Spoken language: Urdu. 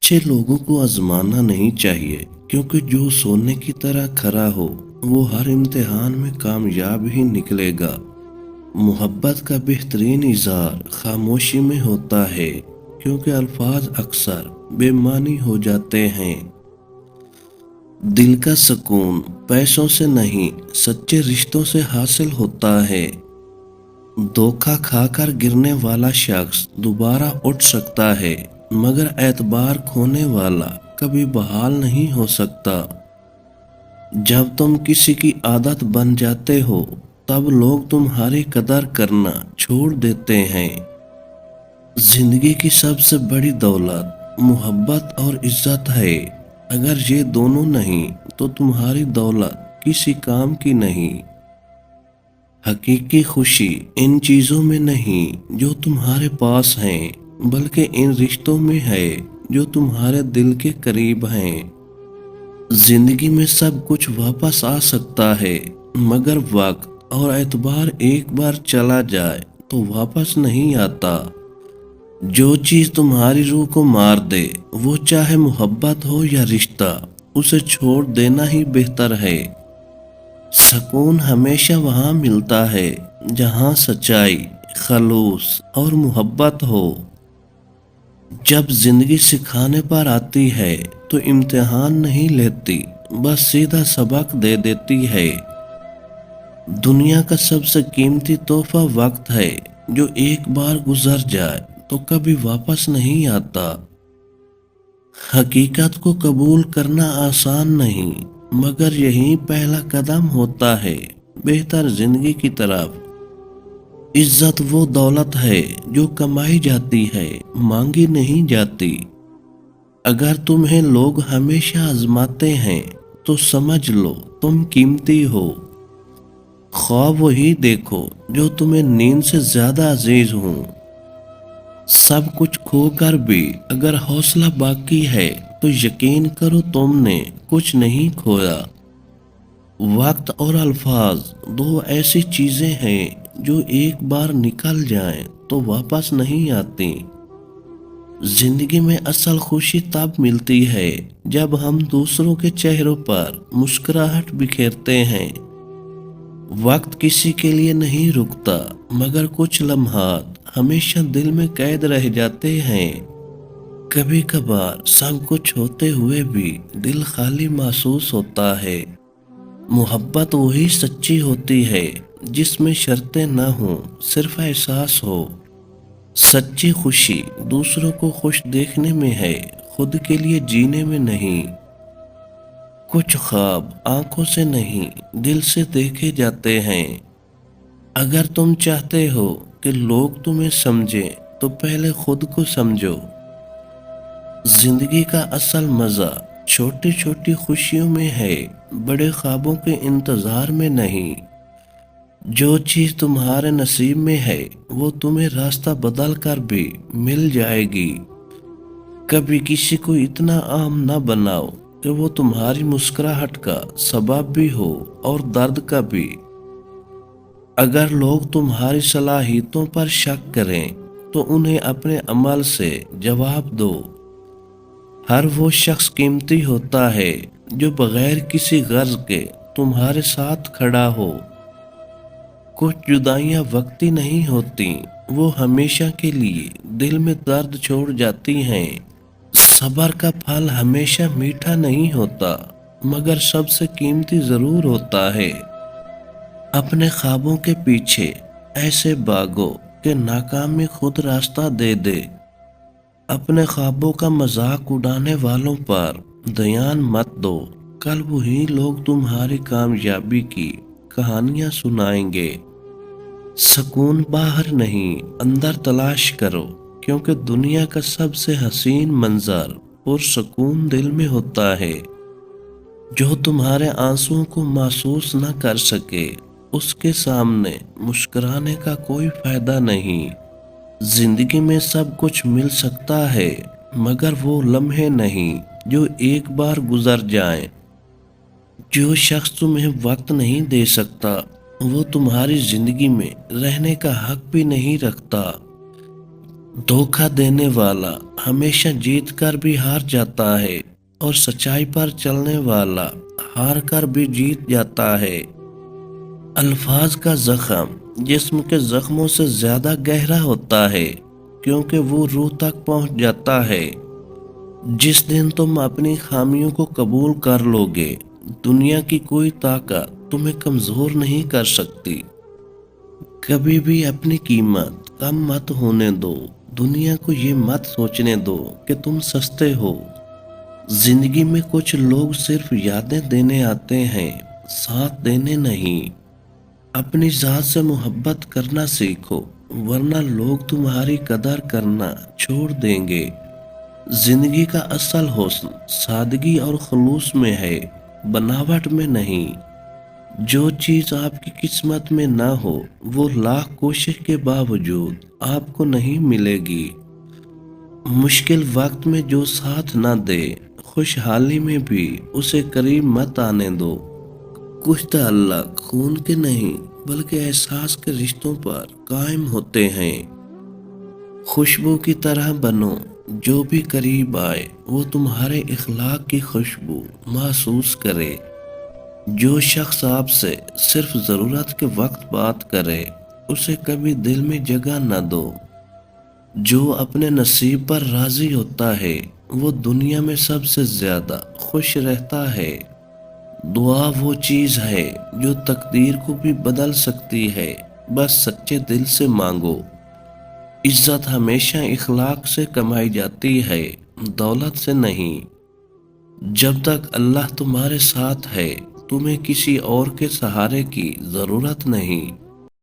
اچھے لوگوں کو آزمانا نہیں چاہیے، کیونکہ جو سونے کی طرح کھرا ہو وہ ہر امتحان میں کامیاب ہی نکلے گا۔ محبت کا بہترین اظہار خاموشی میں ہوتا ہے، کیونکہ الفاظ اکثر بے معنی ہو جاتے ہیں۔ دل کا سکون پیسوں سے نہیں، سچے رشتوں سے حاصل ہوتا ہے۔ دھوکہ کھا کر گرنے والا شخص دوبارہ اٹھ سکتا ہے، مگر اعتبار کھونے والا کبھی بحال نہیں ہو سکتا۔ جب تم کسی کی عادت بن جاتے ہو، تب لوگ تمہاری قدر کرنا چھوڑ دیتے ہیں۔ زندگی کی سب سے بڑی دولت محبت اور عزت ہے۔ اگر یہ دونوں نہیں تو تمہاری دولت کسی کام کی نہیں۔ حقیقی خوشی ان چیزوں میں نہیں جو تمہارے پاس ہیں، بلکہ ان رشتوں میں ہے جو تمہارے دل کے قریب ہیں۔ زندگی میں سب کچھ واپس آ سکتا ہے، مگر وقت اور اعتبار ایک بار چلا جائے تو واپس نہیں آتا۔ جو چیز تمہاری روح کو مار دے، وہ چاہے محبت ہو یا رشتہ، اسے چھوڑ دینا ہی بہتر ہے۔ سکون ہمیشہ وہاں ملتا ہے جہاں سچائی، خلوص اور محبت ہو۔ جب زندگی سکھانے پر آتی ہے تو امتحان نہیں لیتی، بس سیدھا سبق دے دیتی ہے۔ دنیا کا سب سے قیمتی تحفہ وقت ہے، جو ایک بار گزر جائے تو کبھی واپس نہیں آتا۔ حقیقت کو قبول کرنا آسان نہیں، مگر یہی پہلا قدم ہوتا ہے بہتر زندگی کی طرف۔ عزت وہ دولت ہے جو کمائی جاتی ہے، مانگی نہیں جاتی۔ اگر تمہیں لوگ ہمیشہ آزماتے ہیں تو سمجھ لو تم قیمتی ہو۔ خواب وہی دیکھو جو تمہیں نیند سے زیادہ عزیز ہوں۔ سب کچھ کھو کر بھی اگر حوصلہ باقی ہے تو یقین کرو تم نے کچھ نہیں کھویا۔ وقت اور الفاظ دو ایسی چیزیں ہیں جو ایک بار نکل جائیں تو واپس نہیں آتی۔ زندگی میں اصل خوشی تب ملتی ہے جب ہم دوسروں کے چہروں پر مسکراہٹ بکھیرتے ہیں۔ وقت کسی کے لیے نہیں رکتا، مگر کچھ لمحات ہمیشہ دل میں قید رہ جاتے ہیں۔ کبھی کبھار سب کچھ ہوتے ہوئے بھی دل خالی محسوس ہوتا ہے۔ محبت وہی سچی ہوتی ہے جس میں شرطیں نہ ہوں، صرف احساس ہو۔ سچی خوشی دوسروں کو خوش دیکھنے میں ہے، خود کے لیے جینے میں نہیں۔ کچھ خواب آنکھوں سے نہیں، دل سے دیکھے جاتے ہیں۔ اگر تم چاہتے ہو کہ لوگ تمہیں سمجھیں تو پہلے خود کو سمجھو۔ زندگی کا اصل مزہ چھوٹی چھوٹی خوشیوں میں ہے، بڑے خوابوں کے انتظار میں نہیں۔ جو چیز تمہارے نصیب میں ہے وہ تمہیں راستہ بدل کر بھی مل جائے گی۔ کبھی کسی کو اتنا عام نہ بناؤ کہ وہ تمہاری مسکراہٹ کا سبب بھی ہو اور درد کا بھی۔ اگر لوگ تمہاری صلاحیتوں پر شک کریں تو انہیں اپنے عمل سے جواب دو۔ ہر وہ شخص قیمتی ہوتا ہے جو بغیر کسی غرض کے تمہارے ساتھ کھڑا ہو۔ کچھ جدائیاں وقتی نہیں ہوتی، وہ ہمیشہ کے لیے دل میں درد چھوڑ جاتی ہیں۔ صبر کا پھل ہمیشہ میٹھا نہیں ہوتا، مگر سب سے قیمتی ضرور ہوتا ہے۔ اپنے خوابوں کے پیچھے ایسے بھاگو کہ ناکامی خود راستہ دے دے۔ اپنے خوابوں کا مذاق اڑانے والوں پر دھیان مت دو، کل وہی لوگ تمہاری کامیابی کی کہانیاں سنائیں گے۔ سکون باہر نہیں، اندر تلاش کرو، کیونکہ دنیا کا سب سے حسین منظر پرسکون دل میں ہوتا ہے۔ جو تمہارے آنسوؤں کو محسوس نہ کر سکے، اس کے سامنے مسکرانے کا کوئی فائدہ نہیں۔ زندگی میں سب کچھ مل سکتا ہے، مگر وہ لمحے نہیں جو ایک بار گزر جائیں۔ جو شخص تمہیں وقت نہیں دے سکتا، وہ تمہاری زندگی میں رہنے کا حق بھی نہیں رکھتا۔ دھوکہ دینے والا ہمیشہ جیت کر بھی ہار جاتا ہے اور سچائی پر چلنے والا ہار کر بھی جیت جاتا ہے۔ الفاظ کا زخم جسم کے زخموں سے زیادہ گہرا ہوتا ہے کیونکہ وہ روح تک پہنچ جاتا ہے۔ جس دن تم اپنی خامیوں کو قبول کر لو گے، دنیا کی کوئی طاقت تمہیں کمزور نہیں کر سکتی۔ کبھی بھی اپنی قیمت کم مت ہونے دو۔ دنیا کو یہ مت سوچنے دو کہ تم سستے ہو۔ زندگی میں کچھ لوگ صرف یادیں دینے آتے ہیں، ساتھ دینے نہیں۔ اپنی ذات سے محبت کرنا سیکھو، ورنہ لوگ تمہاری قدر کرنا چھوڑ دیں گے۔ زندگی کا اصل حسن سادگی اور خلوص میں ہے، بناوٹ میں نہیں۔ جو چیز آپ کی قسمت میں نہ ہو وہ لاکھ کوشش کے باوجود آپ کو نہیں ملے گی۔ مشکل وقت میں جو ساتھ نہ دے، خوشحالی میں بھی اسے قریب مت آنے دو۔ کچھ تعلق خون کے نہیں بلکہ احساس کے رشتوں پر قائم ہوتے ہیں۔ خوشبو کی طرح بنو، جو بھی قریب آئے وہ تمہارے اخلاق کی خوشبو محسوس کرے۔ جو شخص آپ سے صرف ضرورت کے وقت بات کرے، اسے کبھی دل میں جگہ نہ دو۔ جو اپنے نصیب پر راضی ہوتا ہے وہ دنیا میں سب سے زیادہ خوش رہتا ہے۔ دعا وہ چیز ہے جو تقدیر کو بھی بدل سکتی ہے، بس سچے دل سے مانگو۔ عزت ہمیشہ اخلاق سے کمائی جاتی ہے، دولت سے نہیں۔ جب تک اللہ تمہارے ساتھ ہے، تمہیں کسی اور کے سہارے کی ضرورت نہیں۔